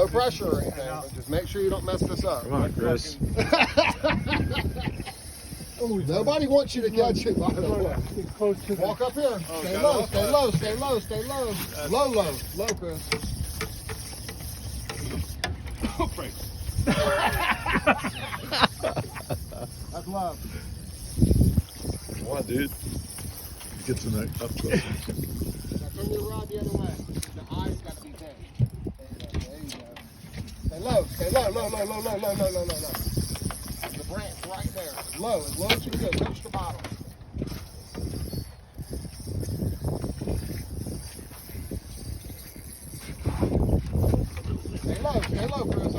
No pressure or anything, but just make sure you don't mess this up. Come on, Chris. Nobody wants you to catch it, by the way. Walk up here. Stay low, stay low, stay low, stay low. Low, low, low, Chris. That's love. Come on, dude. Get some up close. Now turn your rod the other way. The eyes got to be big. There you go. Stay low, stay low, low, low, low, low, low, low, low, low. The branch right there. Low, as low as you can go. Touch the bottom. Stay low, Chris.